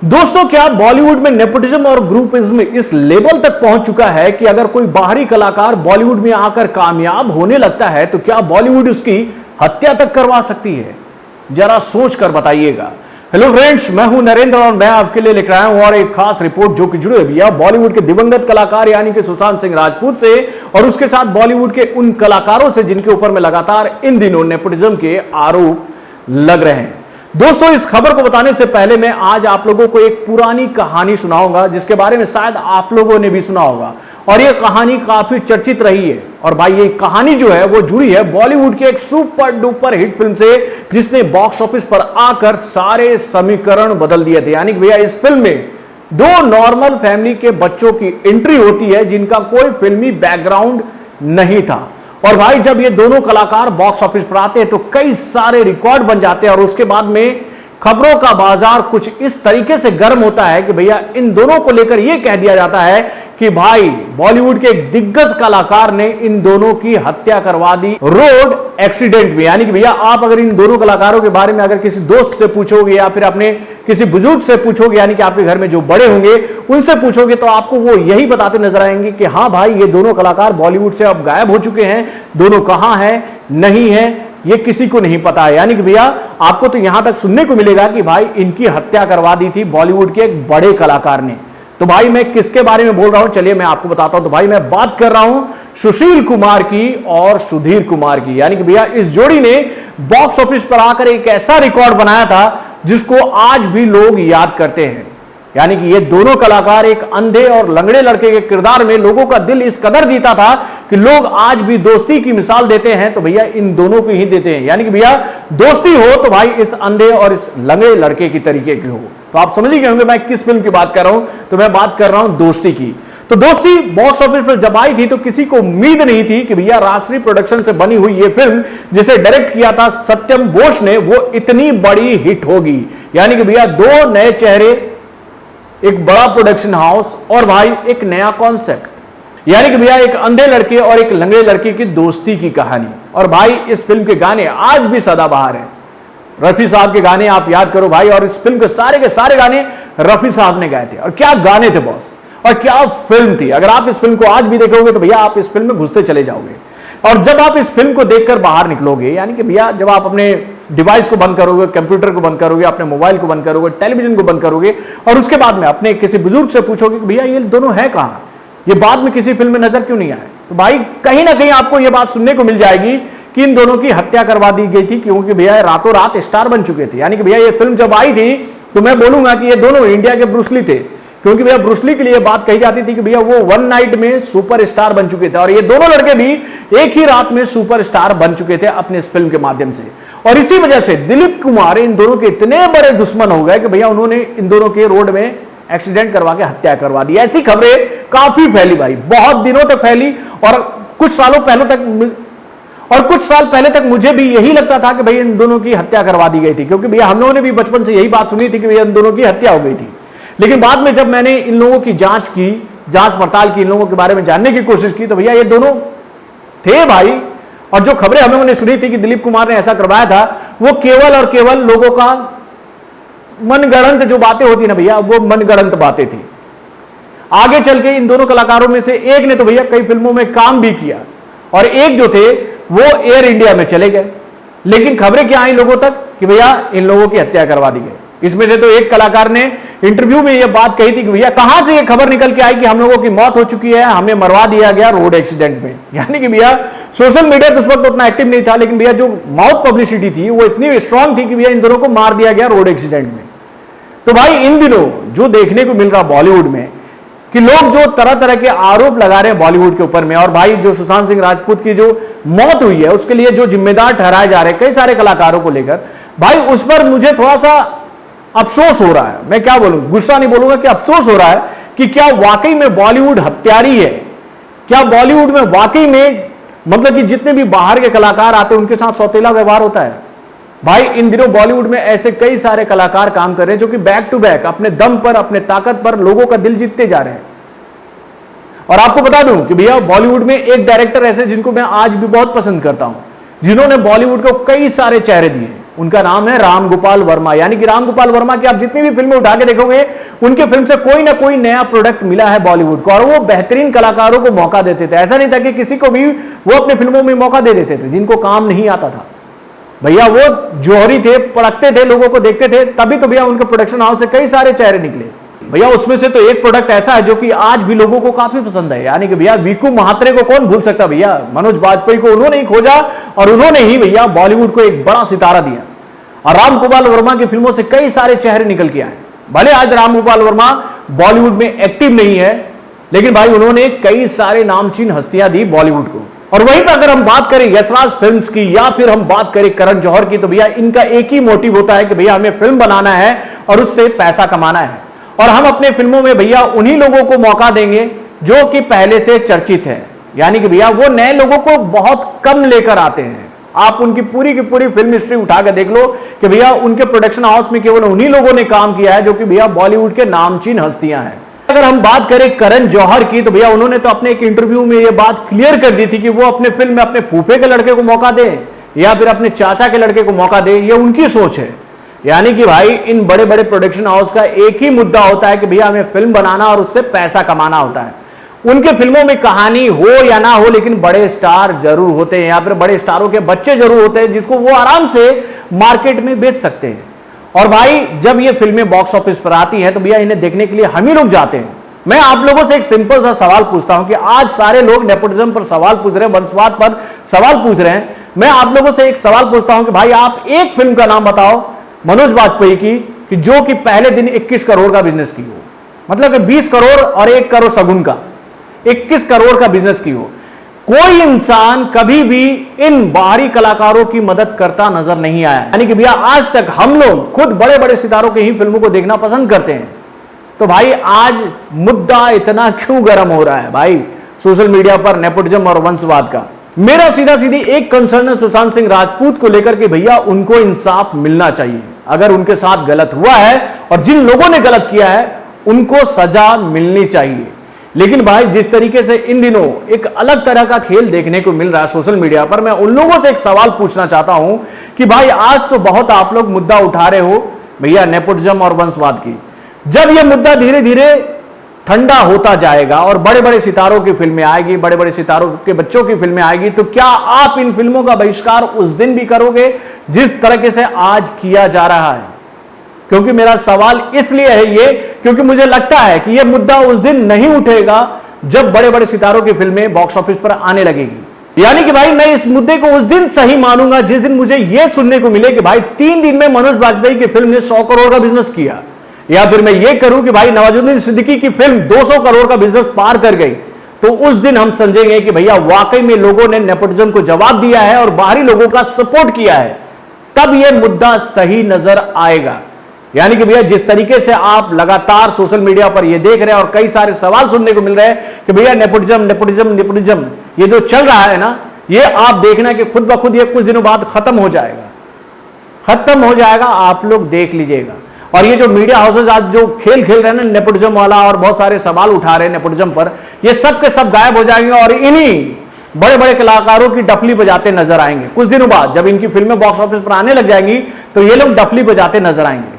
दोस्तों, क्या बॉलीवुड में नेपोटिज्म और ग्रुपिज्म इस लेवल तक पहुंच चुका है कि अगर कोई बाहरी कलाकार बॉलीवुड में आकर कामयाब होने लगता है तो क्या बॉलीवुड उसकी हत्या तक करवा सकती है? जरा सोच कर बताइएगा। हेलो फ्रेंड्स, मैं हूं नरेंद्र और मैं आपके लिए लिख रहा हूं और एक खास रिपोर्ट जो कि जुड़े हुई है बॉलीवुड के दिवंगत कलाकार यानी कि सुशांत सिंह राजपूत से और उसके साथ बॉलीवुड के उन कलाकारों से जिनके ऊपर में लगातार इन दिनों नेपोटिज्म के आरोप लग रहे हैं। दोस्तों, इस खबर को बताने से पहले मैं आज आप लोगों को एक पुरानी कहानी सुनाऊंगा जिसके बारे में शायद आप लोगों ने भी सुना होगा और यह कहानी काफी चर्चित रही है। और भाई, ये कहानी जो है वो जुड़ी है बॉलीवुड के एक सुपर डुपर हिट फिल्म से जिसने बॉक्स ऑफिस पर आकर सारे समीकरण बदल दिए थे। यानी कि भैया, इस फिल्म में दो नॉर्मल फैमिली के बच्चों की एंट्री होती है जिनका कोई फिल्मी बैकग्राउंड नहीं था। और भाई, जब ये दोनों कलाकार बॉक्स ऑफिस पर आते हैं तो कई सारे रिकॉर्ड बन जाते हैं और उसके बाद में खबरों का बाजार कुछ इस तरीके से गर्म होता है कि भैया इन दोनों को लेकर यह कह दिया जाता है कि भाई बॉलीवुड के एक दिग्गज कलाकार ने इन दोनों की हत्या करवा दी रोड एक्सीडेंट में। यानी कि भैया, आप अगर इन दोनों कलाकारों के बारे में अगर किसी दोस्त से पूछोगे या फिर अपने किसी बुजुर्ग से पूछोगे, यानी कि आपके घर में जो बड़े होंगे उनसे पूछोगे, तो आपको वो यही बताते नजर आएंगे कि हाँ भाई, ये दोनों कलाकार बॉलीवुड से अब गायब हो चुके हैं। दोनों कहां हैं, नहीं है, ये किसी को नहीं पता है। यानी कि भैया, आपको तो यहां तक सुनने को मिलेगा कि भाई इनकी हत्या करवा दी थी बॉलीवुड के एक बड़े कलाकार ने। तो भाई, मैं किसके बारे में बोल रहा हूं, चलिए मैं आपको बताता हूं। तो भाई, मैं बात कर रहा हूं सुशील कुमार की और सुधीर कुमार की। यानी कि भैया, इस जोड़ी ने बॉक्स ऑफिस पर आकर एक ऐसा रिकॉर्ड बनाया था जिसको आज भी लोग याद करते हैं। यानी कि ये दोनों कलाकार एक अंधे और लंगड़े लड़के के किरदार में लोगों का दिल इस कदर जीता था कि लोग आज भी दोस्ती की मिसाल देते हैं तो भैया इन दोनों को ही देते हैं। यानी कि भैया, दोस्ती हो तो भाई इस अंधे और इस लंगड़े लड़के की तरीके की हो। तो आप समझ ही गए होंगे मैं किस फिल्म की बात कर रहा हूं। तो मैं बात कर रहा हूं दोस्ती की। तो दोस्ती बॉक्स ऑफिस पर जब आई थी तो किसी को उम्मीद नहीं थी कि भैया राजश्री प्रोडक्शन से बनी हुई ये फिल्म जिसे डायरेक्ट किया था सत्यम बोस ने, वो इतनी बड़ी हिट होगी। यानी कि भैया, दो नए चेहरे, एक बड़ा प्रोडक्शन हाउस और भाई एक नया कॉन्सेप्ट। यानी कि भैया, एक अंधे लड़के और एक लंगड़े लड़के की दोस्ती की कहानी। और भाई, इस फिल्म के गाने आज भी सदाबहार हैं। रफी साहब के गाने आप याद करो भाई, और इस फिल्म के सारे गाने रफी साहब ने गाए थे। और क्या गाने थे बॉस, और क्या फिल्म थी। अगर आप इस फिल्म को आज भी देखोगे तो भैया आप इस फिल्म में घुसते चले जाओगे। और जब आप इस फिल्म को देखकर बाहर निकलोगे, यानी कि भैया जब आप अपने डिवाइस को बंद करोगे, कंप्यूटर को बंद करोगे, अपने मोबाइल को बंद करोगे, टेलीविजन को बंद करोगे और उसके बाद में अपने किसी बुजुर्ग से पूछोगे कि भैया ये दोनों है कहां, ये बाद में किसी फिल्म में नजर क्यों नहीं आए, तो भाई कहीं ना कहीं आपको यह बात सुनने को मिल जाएगी कि इन दोनों की हत्या करवा दी गई थी, क्योंकि भैया रातों रात स्टार बन चुके थे। यानी कि भैया, ये फिल्म जब आई थी तो मैं बोलूंगा कि ये दोनों इंडिया के ब्रूस ली थे, क्योंकि भैया ब्रूस ली के लिए बात कही जाती थी कि भैया वो वन नाइट में सुपरस्टार बन चुके थे। और ये दोनों लड़के भी एक ही रात में सुपरस्टार बन चुके थे अपने इस फिल्म के माध्यम से। और इसी वजह से दिलीप कुमार इन दोनों के इतने बड़े दुश्मन हो गए कि भैया उन्होंने इन दोनों के रोड में एक्सीडेंट करवा के हत्या करवा दी। ऐसी खबरें काफी फैली भाई, बहुत दिनों तक फैली। और कुछ साल पहले तक मुझे भी यही लगता था कि भैया इन दोनों की हत्या करवा दी गई थी, क्योंकि भैया हम लोगों ने भी बचपन से यही बात सुनी थी कि भैया इन दोनों की हत्या हो गई थी। लेकिन बाद में जब मैंने इन लोगों की जांच पड़ताल की, इन लोगों के बारे में जानने की कोशिश की, तो भैया ये दोनों थे भाई। और जो खबरें हम लोगों ने सुनी थी कि दिलीप कुमार ने ऐसा करवाया था, वो केवल और केवल लोगों का मनगढ़ंत जो बातें होती ना भैया, वो मनगढ़ंत बातें थी। आगे चल के इन दोनों कलाकारों में से एक ने तो भैया कई फिल्मों में काम भी किया और एक जो थे वो एयर इंडिया में चले गए। लेकिन खबरें क्या आई लोगों तक कि भैया इन लोगों की हत्या करवा दी गई। इसमें से तो एक कलाकार ने इंटरव्यू में यह बात कही थी कि भैया कहां से यह खबर निकल के आई कि हम लोगों की मौत हो चुकी है, हमें मरवा दिया गया रोड एक्सीडेंट में। यानी कि भैया सोशल मीडिया तो उस वक्त उतना एक्टिव नहीं था, लेकिन भैया जो माउथ पब्लिसिटी थी वो इतनी स्ट्रांग थी कि भैया इन दोनों को मार दिया गया रोड एक्सीडेंट में। तो भाई, इन दिनों जो देखने को मिल रहा बॉलीवुड में कि लोग जो तरह तरह के आरोप लगा रहे हैं बॉलीवुड के ऊपर में, और भाई जो सुशांत सिंह राजपूत की जो मौत हुई है उसके लिए जो जिम्मेदार ठहराए जा रहे हैं कई सारे कलाकारों को लेकर, भाई उस पर मुझे थोड़ा सा अफसोस हो रहा है। मैं क्या बोलूं, गुस्सा नहीं बोलूंगा कि अफसोस हो रहा है कि क्या वाकई में बॉलीवुड हत्यारी है। क्या बॉलीवुड में वाकई में मतलब कि जितने भी बाहर के कलाकार आते हैं उनके साथ सौतेला व्यवहार होता है। भाई इन दिनों बॉलीवुड में ऐसे कई सारे कलाकार काम कर रहे हैं जो कि बैक टू बैक अपने दम पर, अपने ताकत पर लोगों का दिल जीतते जा रहे हैं। और आपको बता दूं कि भैया बॉलीवुड में एक डायरेक्टर ऐसे जिनको मैं आज भी बहुत पसंद करता हूं, जिन्होंने बॉलीवुड को कई सारे चेहरे दिए, उनका नाम है राम गोपाल वर्मा। यानी कि राम गोपाल वर्मा की आप जितनी भी फिल्में उठा के देखोगे, उनके फिल्म से कोई ना कोई नया प्रोडक्ट मिला है बॉलीवुड को, और वो बेहतरीन कलाकारों को मौका देते थे। ऐसा नहीं था कि किसी को भी वो अपने फिल्मों में मौका दे देते थे जिनको काम नहीं आता था। भैया वो जौहरी थे, पड़कते थे, लोगों को देखते थे, तभी तो भैया उनके प्रोडक्शन हाउस से कई सारे चेहरे निकले। भैया उसमें से तो एक प्रोडक्ट ऐसा है जो कि आज भी लोगों को काफी पसंद है। यानी कि भैया वीकू महात्रे को कौन भूल सकता भैया। मनोज बाजपेयी को उन्होंने ही खोजा और उन्होंने ही भैया बॉलीवुड को एक बड़ा सितारा दिया। और राम गोपाल वर्मा की फिल्मों से कई सारे चेहरे निकल के आए। भले आज राम गोपाल वर्मा बॉलीवुड में एक्टिव नहीं है, लेकिन भाई उन्होंने कई सारे नामचीन हस्तियां दी बॉलीवुड को। और वहीं पर अगर हम बात करें यशराज फिल्म्स की या फिर हम बात करें करण जौहर की, तो भैया इनका एक ही मोटिव होता है कि भैया हमें फिल्म बनाना है और उससे पैसा कमाना है। और हम अपने फिल्मों में भैया उन्हीं लोगों को मौका देंगे जो कि पहले से चर्चित है। यानी कि भैया वो नए लोगों को बहुत कम लेकर आते हैं। आप उनकी पूरी की पूरी फिल्म हिस्ट्री उठा कर देख लो कि भैया उनके प्रोडक्शन हाउस में केवल उन्हीं लोगों ने काम किया है जो कि भैया बॉलीवुड के नामचीन हस्तियां हैं। अगर हम बात करें करण जौहर की, तो भैया उन्होंने तो अपने एक इंटरव्यू में यह बात क्लियर कर दी थी कि वो अपने फिल्म में अपने फूफे के लड़के को मौका दे या फिर अपने चाचा के लड़के को मौका दे, ये उनकी सोच है। यानी कि भाई इन बड़े बड़े प्रोडक्शन हाउस का एक ही मुद्दा होता है कि भैया हमें फिल्म बनाना और उससे पैसा कमाना होता है। उनके फिल्मों में कहानी हो या ना हो, लेकिन बड़े स्टार जरूर होते हैं या फिर बड़े स्टारों के बच्चे जरूर होते हैं जिसको वो आराम से मार्केट में बेच सकते हैं। और भाई जब ये फिल्में बॉक्स ऑफिस पर आती हैं तो भैया इन्हें देखने के लिए हम ही लोग जाते हैं। मैं आप लोगों से एक सिंपल सा सवाल पूछता हूं कि आज सारे लोग नेपोटिज्म पर सवाल पूछ रहे हैं, वंशवाद पर सवाल पूछ रहे हैं। मैं आप लोगों से एक सवाल पूछता हूं कि भाई आप एक फिल्म का नाम बताओ मनोज बाजपेयी की कि जो कि पहले दिन 21 करोड़ का बिजनेस की हो। मतलब कि 20 करोड़ और 1 करोड़ सगुन का 21 करोड़ का बिजनेस की हो। कोई इंसान कभी भी इन बाहरी कलाकारों की मदद करता नजर नहीं आया। यानी कि भैया आज तक हम लोग खुद बड़े बड़े सितारों की ही फिल्मों को देखना पसंद करते हैं। तो भाई आज मुद्दा इतना क्यों गर्म हो रहा है भाई सोशल मीडिया पर नेपोटिज्म और वंशवाद का? मेरा सीधा सीधी एक कंसर्न है सुशांत सिंह राजपूत को लेकर के, भैया उनको इंसाफ मिलना चाहिए। अगर उनके साथ गलत हुआ है और जिन लोगों ने गलत किया है उनको सजा मिलनी चाहिए। लेकिन भाई जिस तरीके से इन दिनों एक अलग तरह का खेल देखने को मिल रहा है सोशल मीडिया पर, मैं उन लोगों से एक सवाल पूछना चाहता हूं कि भाई आज तो बहुत आप लोग मुद्दा उठा रहे हो भैया नेपोटिज्म और वंशवाद की। जब यह मुद्दा धीरे धीरे ठंडा होता जाएगा और बड़े बड़े सितारों की फिल्में आएगी, बड़े बड़े सितारों के बच्चों की फिल्में आएगी, तो क्या आप इन फिल्मों का बहिष्कार उस दिन भी करोगे जिस तरीके से आज किया जा रहा है? क्योंकि मेरा सवाल इसलिए है ये, क्योंकि मुझे लगता है कि यह मुद्दा उस दिन नहीं उठेगा जब बड़े बड़े सितारों की फिल्में बॉक्स ऑफिस पर आने लगेगी। यानी कि भाई मैं इस मुद्दे को उस दिन सही मानूंगा जिस दिन मुझे यह सुनने को मिले कि भाई 3 दिन में मनोज बाजपेयी की फिल्म ने 100 करोड़ का बिजनेस किया, या फिर मैं ये करूं कि भाई नवाजुद्दीन सिद्दीकी की फिल्म 200 करोड़ का बिजनेस पार कर गई। तो उस दिन हम समझेंगे कि भैया वाकई में लोगों ने नेपोटिज्म को जवाब दिया है और बाहरी लोगों का सपोर्ट किया है। तब यह मुद्दा सही नजर आएगा। यानी कि भैया जिस तरीके से आप लगातार सोशल मीडिया पर ये देख रहे हैं और कई सारे सवाल सुनने को मिल रहे हैं कि भैया नेपोटिज्म नेपोटिज्म नेपोटिज्म, ये जो चल रहा है ना, ये आप देखना कि खुद ब खुद ये कुछ दिनों बाद खत्म हो जाएगा। खत्म हो जाएगा, आप लोग देख लीजिएगा। और ये जो मीडिया हाउसेज आज जो खेल खेल रहे हैं ना नेपोटिज्म वाला और बहुत सारे सवाल उठा रहे हैं नेपोटिज्म पर, ये सब के सब गायब हो जाएंगे और इन्हीं बड़े बड़े कलाकारों की डफली बजाते नजर आएंगे। कुछ दिनों बाद जब इनकी फिल्में बॉक्स ऑफिस पर आने लग जाएंगी तो ये लोग डफली बजाते नजर आएंगे।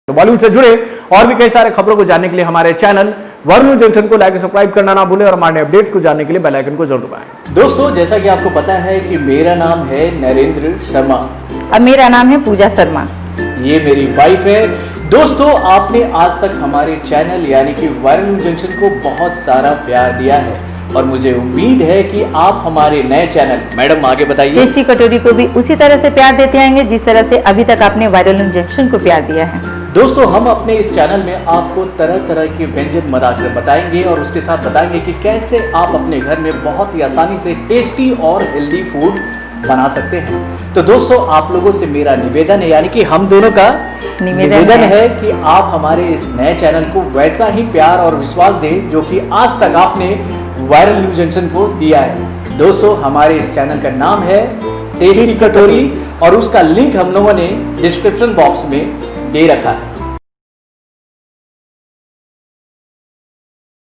तो बॉलीवुड से जुड़े और भी कई सारे खबरों को जानने के लिए हमारे चैनल वर्ल्ड न्यूज जंक्शन को लाइक सब्सक्राइब करना ना भूलें और हमारे अपडेट्स को जानने के लिए बेल आइकन को जरूर दबाएं। दोस्तों, जैसा कि आपको पता है कि मेरा नाम है नरेंद्र शर्मा। अब मेरा नाम है पूजा शर्मा। ये मेरी वाइफ है। दोस्तों, आपने आज तक हमारे चैनल यानी कि वायरल न्यूज जंक्शन को बहुत सारा प्यार दिया है और मुझे उम्मीद है कि आप हमारे नए चैनल, मैडम आगे बताइए, टेस्टी कटोरी को भी उसी तरह से प्यार देते आएंगे जिस तरह से अभी तक आपने वायरल न्यूज जंक्शन को प्यार दिया है। दोस्तों, हम अपने इस चैनल में आपको तरह तरह के व्यंजन बनाकर बताएंगे और उसके साथ बताएंगे कि कैसे आप अपने घर में बहुत ही आसानी से टेस्टी और हेल्दी फूड बना सकते हैं। तो दोस्तों, आप लोगों से मेरा निवेदन है, यानी कि हम दोनों का निवेदन है कि आप हमारे इस नए चैनल को वैसा ही प्यार और विश्वास दें जो कि आज तक आपने वायरल न्यूज जंक्शन को दिया है। दोस्तों, हमारे इस चैनल का नाम है टेस्टी कटोरी और उसका लिंक हम लोगों ने डिस्क्रिप्शन बॉक्स में दे रखा है।